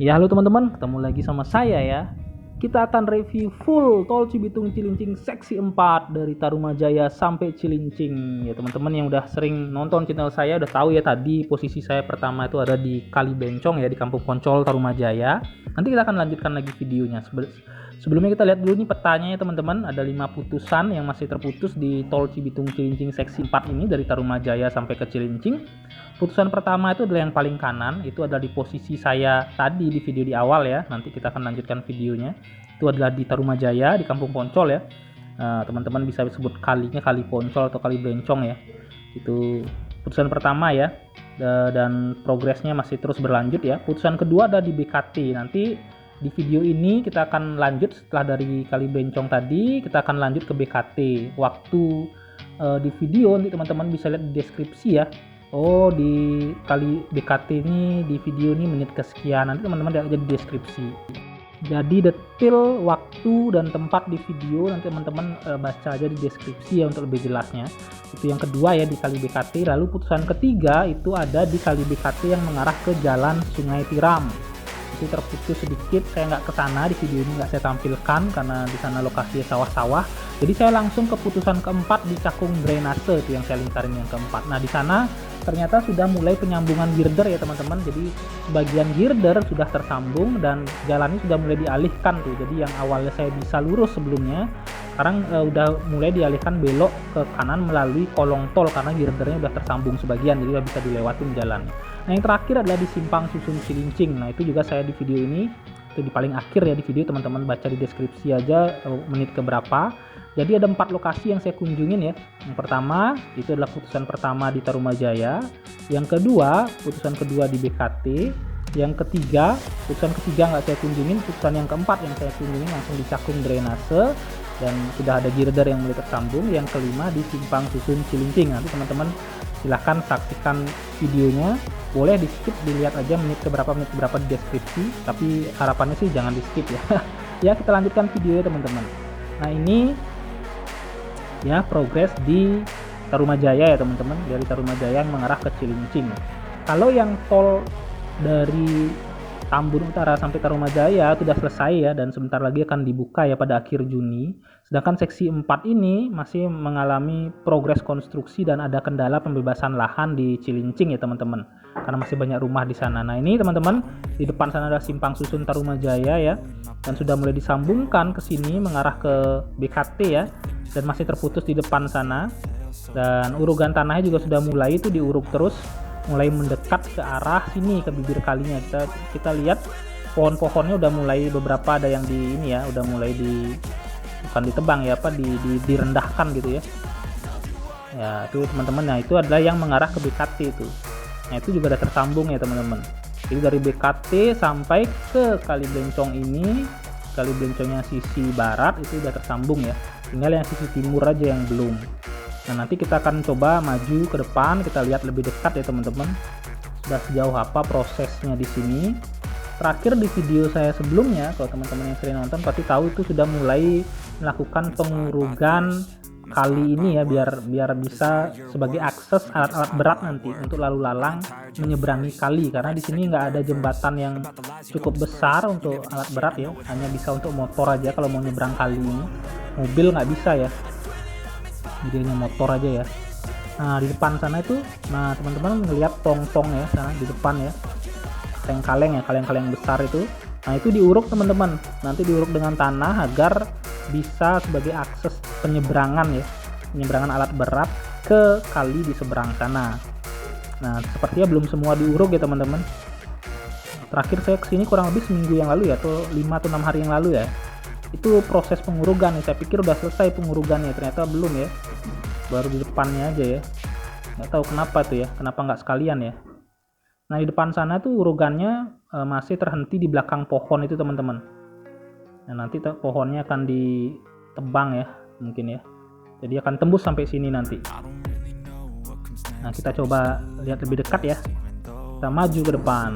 Ya, halo teman-teman, ketemu lagi sama saya ya. Kita akan review full Tol Cibitung Cilincing seksi 4 dari Tarumajaya sampai Cilincing. Ya, teman-teman yang udah sering nonton channel saya udah tahu ya, tadi posisi saya pertama itu ada di Kali Bencong ya, di Kampung Poncol Tarumajaya. Nanti kita akan lanjutkan lagi videonya. Sebelumnya kita lihat dulu nih petanya ya teman-teman. Ada 5 putusan yang masih terputus di Tol Cibitung Cilincing seksi 4 ini dari Tarumajaya sampai ke Cilincing. Putusan pertama itu adalah yang paling kanan, itu adalah di posisi saya tadi di video di awal ya. Nanti kita akan lanjutkan videonya. Itu adalah di Tarumajaya, di Kampung Poncol ya. Teman-teman bisa sebut kalinya Kali Poncol atau Kali Bencong ya. Itu putusan pertama ya. Dan progresnya masih terus berlanjut ya. Putusan kedua ada di BKT. Nanti di video ini kita akan lanjut setelah dari Kali Bencong tadi, kita akan lanjut ke BKT. Waktu di video nanti teman-teman bisa lihat di deskripsi ya. Oh, di Kali BKT ini di video ini menit kesekian, nanti teman-teman lihat aja di deskripsi. Jadi detail waktu dan tempat di video nanti teman-teman baca aja di deskripsi ya untuk lebih jelasnya. Itu yang kedua ya di Kali BKT. Lalu putusan ketiga itu ada di Kali BKT yang mengarah ke Jalan Sungai Tiram. Itu terputus sedikit, saya nggak ke sana, di video ini nggak saya tampilkan karena di sana lokasinya sawah-sawah. Jadi saya langsung ke putusan keempat di Cakung Drainase, itu yang saya lingkarin yang keempat. Nah, di sana ternyata sudah mulai penyambungan girder ya teman-teman. Jadi sebagian girder sudah tersambung dan jalannya sudah mulai dialihkan tuh. Jadi yang awalnya saya bisa lurus sebelumnya, sekarang udah mulai dialihkan belok ke kanan melalui kolong tol karena girdernya udah tersambung sebagian, jadi udah bisa dilewatin jalannya. Nah, yang terakhir adalah di Simpang Susun Cilincing. Nah, itu juga saya di video ini, itu di paling akhir ya di video, teman-teman baca di deskripsi aja menit keberapa. Jadi ada 4 lokasi yang saya kunjungin ya. Yang pertama itu adalah putusan pertama di Tarumajaya, yang kedua putusan kedua di BKT, yang ketiga putusan ketiga nggak saya kunjungin, putusan yang keempat yang saya kunjungin langsung di Cakung Drainase dan sudah ada girder yang mulai tersambung, yang kelima di Simpang Susun Cilincing. Nanti teman-teman silahkan saksikan videonya, boleh di skip, dilihat aja menit keberapa di deskripsi, tapi harapannya sih jangan di skip ya. Ya, kita lanjutkan videonya teman-teman. Nah, ini ya progres di Tarumajaya ya teman-teman, dari Tarumajaya yang mengarah ke Cilincing. Kalau yang tol dari Tambun Utara sampai Tarumajaya sudah selesai ya, dan sebentar lagi akan dibuka ya pada akhir Juni. Sedangkan seksi 4 ini masih mengalami progres konstruksi dan ada kendala pembebasan lahan di Cilincing ya teman-teman, karena masih banyak rumah di sana. Nah, ini teman-teman, di depan sana ada Simpang Susun Tarumajaya ya, dan sudah mulai disambungkan ke sini mengarah ke BKT ya, dan masih terputus di depan sana. Dan urugan tanahnya juga sudah mulai itu diuruk terus, mulai mendekat ke arah sini, ke bibir kalinya. Kita lihat pohon-pohonnya udah mulai, beberapa ada yang di ini ya, udah mulai bukan ditebang ya, direndahkan gitu ya. Ya, itu teman-teman. Nah, itu adalah yang mengarah ke BKT itu. Nah, itu juga udah tersambung ya teman-teman. Jadi dari BKT sampai ke Kali Bencong ini, Kali Bencongnya sisi barat itu udah tersambung ya. Tinggal yang sisi timur aja yang belum. Nah, nanti kita akan coba maju ke depan, kita lihat lebih dekat ya teman-teman, sudah sejauh apa prosesnya di sini. Terakhir di video saya sebelumnya, kalau teman-teman yang sering nonton pasti tahu, itu sudah mulai melakukan pengurugan kali ini ya, biar bisa sebagai akses alat-alat berat nanti untuk lalu lalang menyeberangi kali, karena di sini nggak ada jembatan yang cukup besar untuk alat berat ya, hanya bisa untuk motor aja kalau mau nyebrang kali ini, mobil nggak bisa ya, jadi hanya motor aja ya. Nah, di depan sana itu, nah teman-teman melihat tong-tong ya sana di depan ya, kaleng-kaleng ya, kaleng-kaleng besar itu. Nah, itu diuruk teman-teman, nanti diuruk dengan tanah agar bisa sebagai akses penyeberangan ya, penyeberangan alat berat ke kali di seberang sana. Nah, sepertinya belum semua diuruk ya teman-teman. Terakhir saya kesini kurang lebih seminggu yang lalu ya, atau 5 atau 6 hari yang lalu ya, itu proses pengurugan ya. Saya pikir udah selesai pengurugannya, ternyata belum ya, baru di depannya aja ya. Nggak tahu kenapa tuh ya, kenapa nggak sekalian ya. Nah, di depan sana tuh urugannya masih terhenti di belakang pohon itu teman-teman. Nah, nanti pohonnya akan ditebang ya mungkin ya, jadi akan tembus sampai sini nanti. Nah, kita coba lihat lebih dekat ya, kita maju ke depan.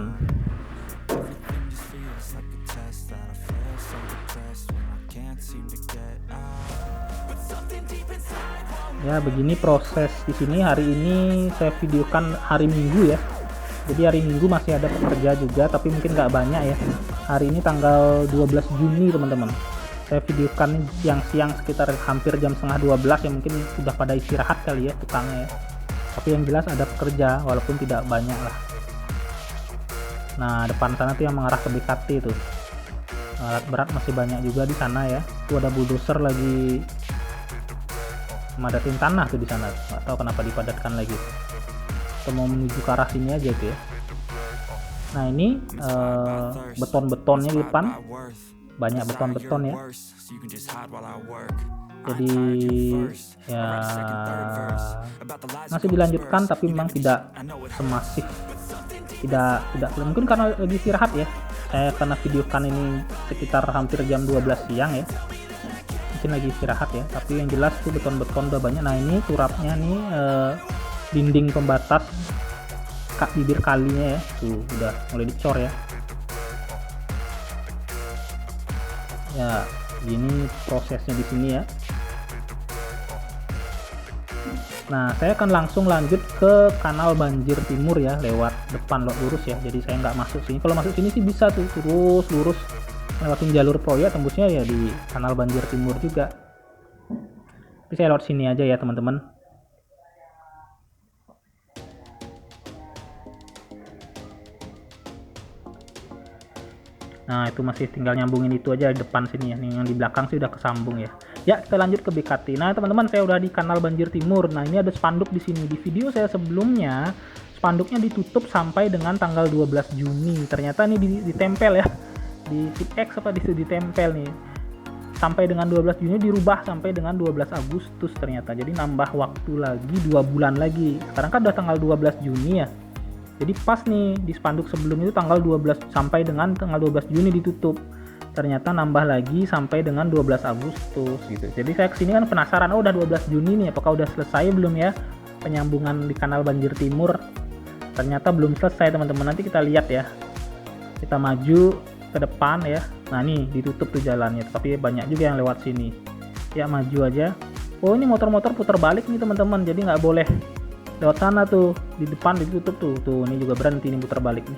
Ya, begini proses di sini. Hari ini saya videokan hari Minggu ya, Jadi hari Minggu masih ada pekerja juga, tapi mungkin nggak banyak ya. Hari ini tanggal 12 Juni teman-teman. Saya videokan siang-siang sekitar hampir jam setengah 12 ya, mungkin sudah pada istirahat kali ya tukangnya ya. Tapi yang jelas ada pekerja walaupun tidak banyak lah. Nah depan sana tuh yang mengarah ke BKT tuh. Alat berat masih banyak juga di sana ya. Tuh ada bulldozer lagi madatin tanah tuh di sana. Nggak tahu kenapa dipadatkan lagi. Kita mau menuju ke arah sini aja tuh ya. Nah ini beton-betonnya di depan, banyak beton-beton ya. Jadi ya masih dilanjutkan, tapi memang tidak semasif, tidak mungkin karena lagi istirahat ya. Saya karena videokan ini sekitar hampir jam 12 siang ya, mungkin lagi istirahat ya. Tapi yang jelas tuh beton-beton udah banyak. Nah ini turapnya nih, dinding pembatas bibir kalinya ya, tuh udah mulai dicor ya. Ya gini prosesnya di sini ya. Nah saya akan langsung lanjut ke kanal banjir timur ya, lewat depan lot lurus ya. Jadi saya nggak masuk sini. Kalau masuk sini sih bisa tuh terus lurus lewatin jalur proyek, tembusnya ya di kanal banjir timur juga. Tapi saya lewat sini aja ya teman-teman. Nah itu masih tinggal nyambungin itu aja di depan sini ya. Nih yang di belakang sih udah kesambung ya. Ya kita lanjut ke BKT. Nah teman-teman, saya udah di kanal banjir timur. Nah ini ada spanduk di sini. Di video saya sebelumnya spanduknya ditutup sampai dengan tanggal 12 Juni. Ternyata ini ditempel ya. Di tip X apa ditempel nih. Sampai dengan 12 Juni dirubah sampai dengan 12 Agustus ternyata. Jadi nambah waktu lagi 2 bulan lagi. Sekarang kan udah tanggal 12 Juni ya. Jadi pas nih di spanduk sebelum itu tanggal 12 sampai dengan tanggal 12 Juni ditutup. Ternyata nambah lagi sampai dengan 12 Agustus gitu. Jadi saya kesini kan penasaran, oh udah 12 Juni nih, apakah udah selesai belum ya penyambungan di kanal banjir timur? Ternyata belum selesai teman-teman. Nanti kita lihat ya. Kita maju ke depan ya. Nah nih ditutup tuh jalannya, tapi banyak juga yang lewat sini. Ya maju aja. Oh ini motor-motor putar balik nih teman-teman. Jadi nggak boleh lewat sana tuh, di depan ditutup tuh ini juga berhenti nih putar balik nih.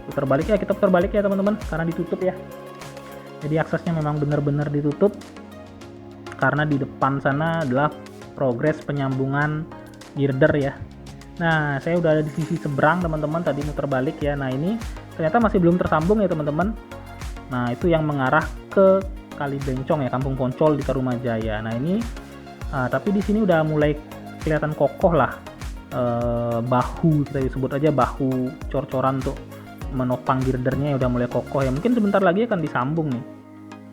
Putar balik ya, kita putar balik ya teman-teman karena ditutup ya. Jadi aksesnya memang benar-benar ditutup karena di depan sana adalah progres penyambungan girder ya. Nah saya udah ada di sisi seberang teman-teman, tadi muter balik ya. Nah ini ternyata masih belum tersambung ya teman-teman. Nah itu yang mengarah ke Kali Bencong ya, Kampung Poncol di Tarumajaya. Nah ini tapi di sini udah mulai kelihatan kokoh lah, bahu, kita sebut aja bahu cor-coran untuk menopang girdernya udah mulai kokoh ya. Mungkin sebentar lagi akan disambung nih.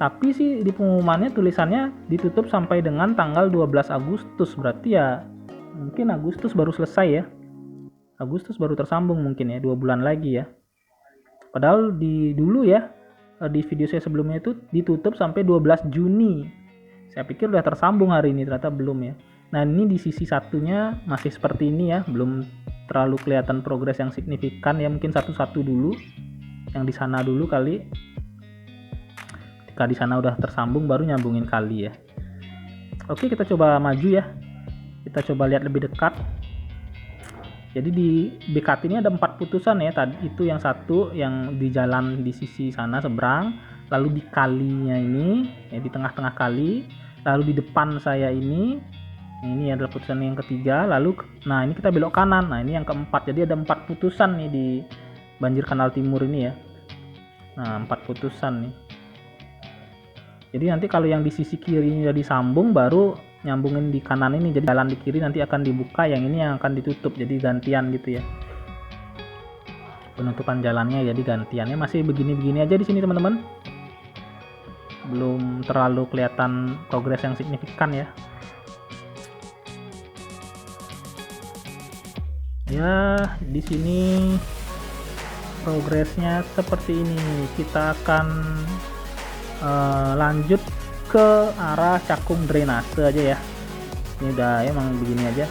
Tapi sih di pengumumannya tulisannya ditutup sampai dengan tanggal 12 Agustus. Berarti ya mungkin Agustus baru selesai ya. Agustus baru tersambung mungkin ya, 2 bulan lagi ya. Padahal dulu ya di video saya sebelumnya itu ditutup sampai 12 Juni. Saya pikir udah tersambung hari ini, ternyata belum ya. Nah ini di sisi satunya masih seperti ini ya, belum terlalu kelihatan progres yang signifikan ya. Mungkin satu-satu dulu, yang di sana dulu kali. Ketika di sana udah tersambung baru nyambungin kali ya. Oke kita coba maju ya, kita coba lihat lebih dekat. Jadi di BKT ini ada 4 putusan ya. Tadi itu yang satu yang di jalan di sisi sana seberang, lalu di kalinya ini ya, di tengah-tengah kali, lalu di depan saya ini adalah putusan yang ketiga. Lalu nah ini kita belok kanan, nah ini yang keempat. Jadi ada 4 putusan nih di banjir kanal timur ini ya. Nah 4 putusan nih. Jadi nanti kalau yang di sisi kiri ini udah disambung baru nyambungin di kanan ini. Jadi jalan di kiri nanti akan dibuka, yang ini yang akan ditutup. Jadi gantian gitu ya. Penutupan jalannya jadi gantiannya, masih begini-begini aja di sini teman-teman. Belum terlalu kelihatan progres yang signifikan ya. Ya di sini progresnya seperti ini. Kita akan lanjut ke arah cakung drainase aja ya. Ini udah emang begini aja.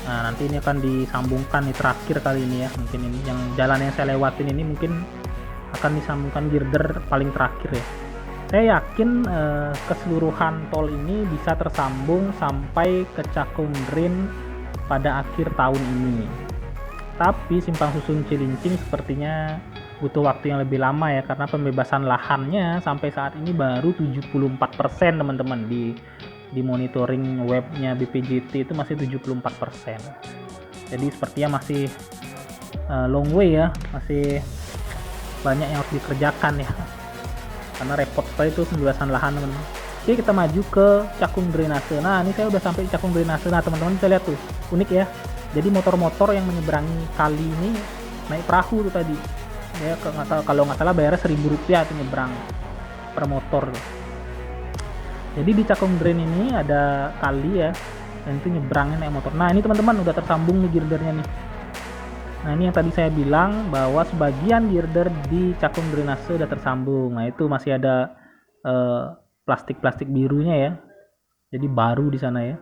Nah nanti ini akan disambungkan nih terakhir kali ini ya. Mungkin ini yang jalan yang saya lewatin ini mungkin akan disambungkan girder paling terakhir ya. Saya yakin keseluruhan tol ini bisa tersambung sampai ke Cakung Drain pada akhir tahun ini. Tapi simpang susun Cilincing sepertinya butuh waktu yang lebih lama ya, karena pembebasan lahannya sampai saat ini baru 74% teman-teman. Di monitoring webnya BPJT itu masih 74%. Jadi sepertinya masih long way ya, masih banyak yang harus dikerjakan ya, karena repot sekali itu pembebasan lahan teman-teman. Oke, kita maju ke cakung drainase. Nah ini saya udah sampai di cakung drainase. Nah teman-teman bisa lihat tuh, unik ya. Jadi motor-motor yang menyeberangi kali ini naik perahu tuh tadi ya, kalau nggak salah bayarnya Rp1.000 tuh nyebrang per motor tuh. Jadi di cakung drain ini ada kali ya, dan itu nyebrangnya naik motor. Nah ini teman-teman udah tersambung nih girdernya nih. Nah ini yang tadi saya bilang bahwa sebagian girder di cakung drainase udah tersambung. Nah itu masih ada plastik-plastik birunya ya, jadi baru di sana ya.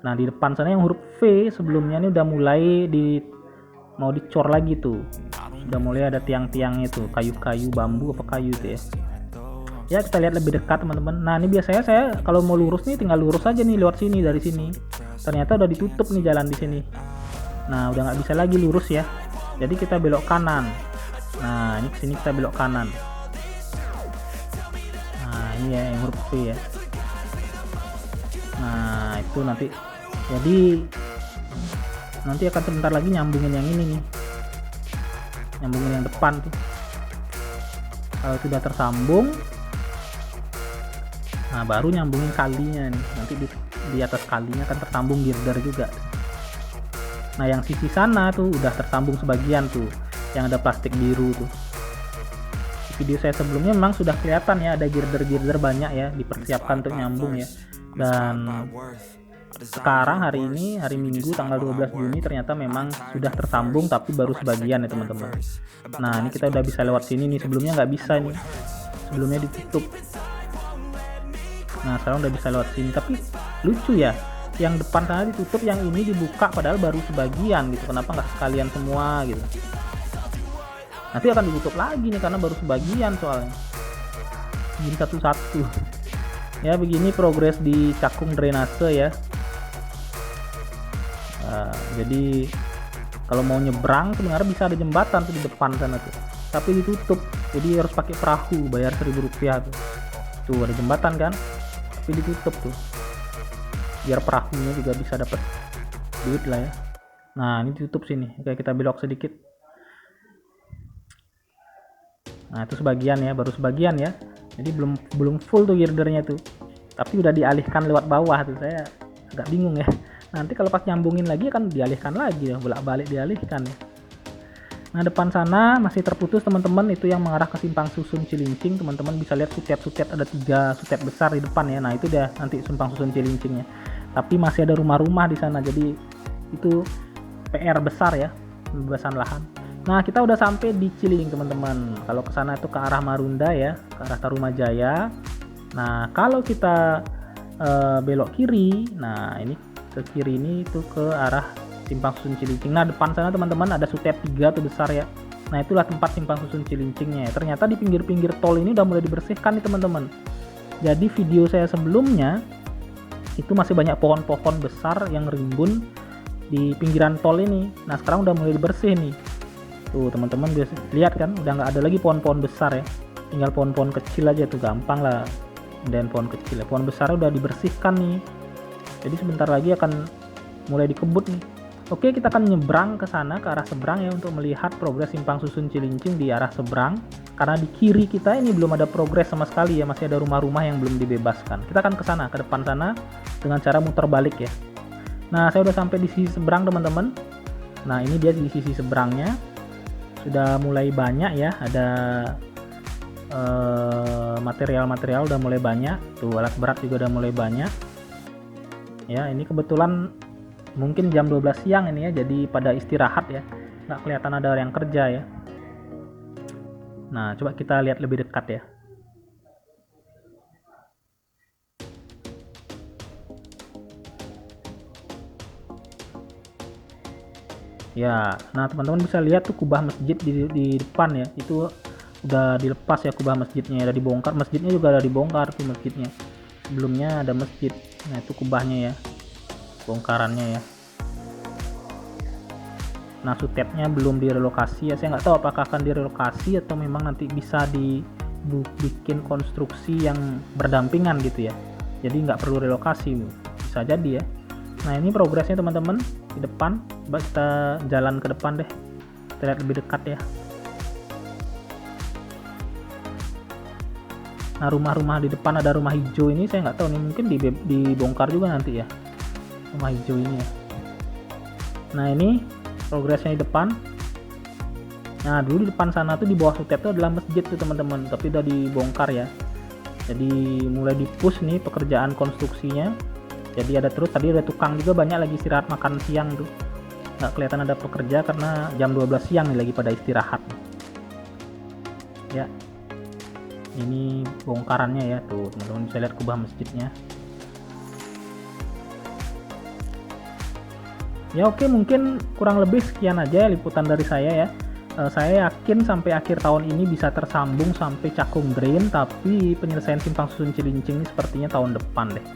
Nah di depan sana yang huruf V sebelumnya ini udah mulai mau dicor lagi tuh, sudah mulai ada tiang-tiangnya tuh, kayu-kayu bambu apa kayu itu ya. Ya kita lihat lebih dekat teman-teman. Nah ini biasanya saya kalau mau lurus nih tinggal lurus aja nih lewat sini, dari sini. Ternyata udah ditutup nih jalan di sini. Nah udah nggak bisa lagi lurus ya. Jadi kita belok kanan. Nah ini kesini kita belok kanan. Nah ini ya yang huruf V ya. Nah itu nanti akan sebentar lagi nyambungin yang ini nih, nyambungin yang depan tuh. Kalau sudah tersambung, nah baru nyambungin kalinya nih. Nanti di atas kalinya kan tersambung girder juga. Nah yang sisi sana tuh udah tersambung sebagian tuh, yang ada plastik biru tuh. Di video saya sebelumnya memang sudah kelihatan ya, ada girder-girder banyak ya, dipersiapkan untuk nyambung ya. Dan sekarang hari ini, hari Minggu tanggal 12 Juni, ternyata memang sudah tersambung tapi baru sebagian ya teman-teman. Nah ini kita udah bisa lewat sini nih, sebelumnya nggak bisa nih, sebelumnya ditutup. Nah sekarang udah bisa lewat sini, tapi lucu ya, yang depan sana ditutup, yang ini dibuka padahal baru sebagian gitu. Kenapa nggak sekalian semua gitu? Nanti akan ditutup lagi nih karena baru sebagian soalnya. Jadi satu-satu. Ya begini progres di cakung drainase ya. Jadi kalau mau nyebrang sebenarnya bisa ada jembatan tuh di depan sana tuh, tapi ditutup. Jadi harus pakai perahu, bayar Rp1.000 tuh. Tuh ada jembatan kan, tapi ditutup tuh. Biar perahunya juga bisa dapat duit lah ya. Nah ini ditutup sini. Oke kita belok sedikit. Nah itu sebagian ya, baru sebagian ya. Jadi belum full tuh girdernya tuh, tapi udah dialihkan lewat bawah tuh. Saya agak bingung ya, nanti kalau pas nyambungin lagi akan dialihkan lagi ya, bolak-balik dialihkan ya. Nah depan sana masih terputus teman-teman, itu yang mengarah ke simpang susun Cilincing. Teman-teman bisa lihat sutet-sutet, ada 3 sutet besar di depan ya. Nah itu udah nanti simpang susun Cilincingnya, tapi masih ada rumah-rumah di sana, jadi itu PR besar ya, pembebasan lahan. Nah kita udah sampai di Cilincing teman-teman. Kalau ke sana itu ke arah Marunda ya, ke arah Tarumajaya. Nah kalau kita belok kiri, nah ini ke kiri ini itu ke arah simpang susun Cilincing. Nah depan sana teman-teman ada sutet 3 tuh besar ya. Nah itulah tempat simpang susun Cilincingnya ya. Ternyata di pinggir-pinggir tol ini udah mulai dibersihkan nih teman-teman. Jadi video saya sebelumnya itu masih banyak pohon-pohon besar yang rimbun di pinggiran tol ini. Nah sekarang udah mulai dibersih nih. Tuh teman-teman bisa lihat kan, udah nggak ada lagi pohon-pohon besar ya, tinggal pohon-pohon kecil aja tuh, gampang lah. Dan pohon kecil ya, pohon besar udah dibersihkan nih, jadi sebentar lagi akan mulai dikebut nih. Oke kita akan nyebrang ke sana, ke arah seberang ya, untuk melihat progres simpang susun Cilincing di arah seberang. Karena di kiri kita ini belum ada progres sama sekali ya, masih ada rumah-rumah yang belum dibebaskan. Kita akan ke sana, ke depan sana dengan cara muter balik ya. Nah saya udah sampai di sisi seberang teman-teman. Nah ini dia di sisi seberangnya, sudah mulai banyak ya, ada material-material udah mulai banyak tuh, alat berat juga udah mulai banyak ya. Ini kebetulan mungkin jam 12 siang ini ya, jadi pada istirahat ya, nggak kelihatan ada yang kerja ya. Nah coba kita lihat lebih dekat ya. Ya, nah teman-teman bisa lihat tuh kubah masjid di depan ya, itu udah dilepas ya kubah masjidnya, udah dibongkar. Masjidnya juga udah dibongkar tuh masjidnya. Sebelumnya ada masjid, nah itu kubahnya ya, bongkarannya ya. Nah, sutetnya belum direlokasi ya, saya nggak tahu apakah akan direlokasi atau memang nanti bisa dibikin konstruksi yang berdampingan gitu ya, jadi nggak perlu relokasi, bisa jadi ya. Nah, ini progresnya teman-teman di depan. Coba kita jalan ke depan deh, kita lihat lebih dekat ya. Nah, rumah-rumah di depan ada rumah hijau ini, saya nggak tahu nih, mungkin dibongkar juga nanti ya rumah hijau ini ya. Nah, ini progresnya di depan. Nah, dulu di depan sana tuh di bawah sutet tuh adalah masjid tuh teman-teman, tapi udah dibongkar ya. Jadi mulai dipush nih pekerjaan konstruksinya. Jadi ada terus, tadi ada tukang juga banyak lagi istirahat makan siang tuh. Nggak kelihatan ada pekerja karena jam 12 siang nih lagi pada istirahat. Ya. Ini bongkarannya ya tuh, teman-teman bisa lihat kubah masjidnya. Ya oke, mungkin kurang lebih sekian aja liputan dari saya ya. Saya yakin sampai akhir tahun ini bisa tersambung sampai Cakung Drain, tapi penyelesaian simpang susun Cilincing ini sepertinya tahun depan deh.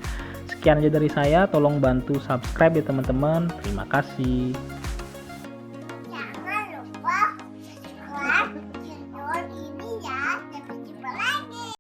Sekian aja dari saya, tolong bantu subscribe ya teman-teman. Terima kasih.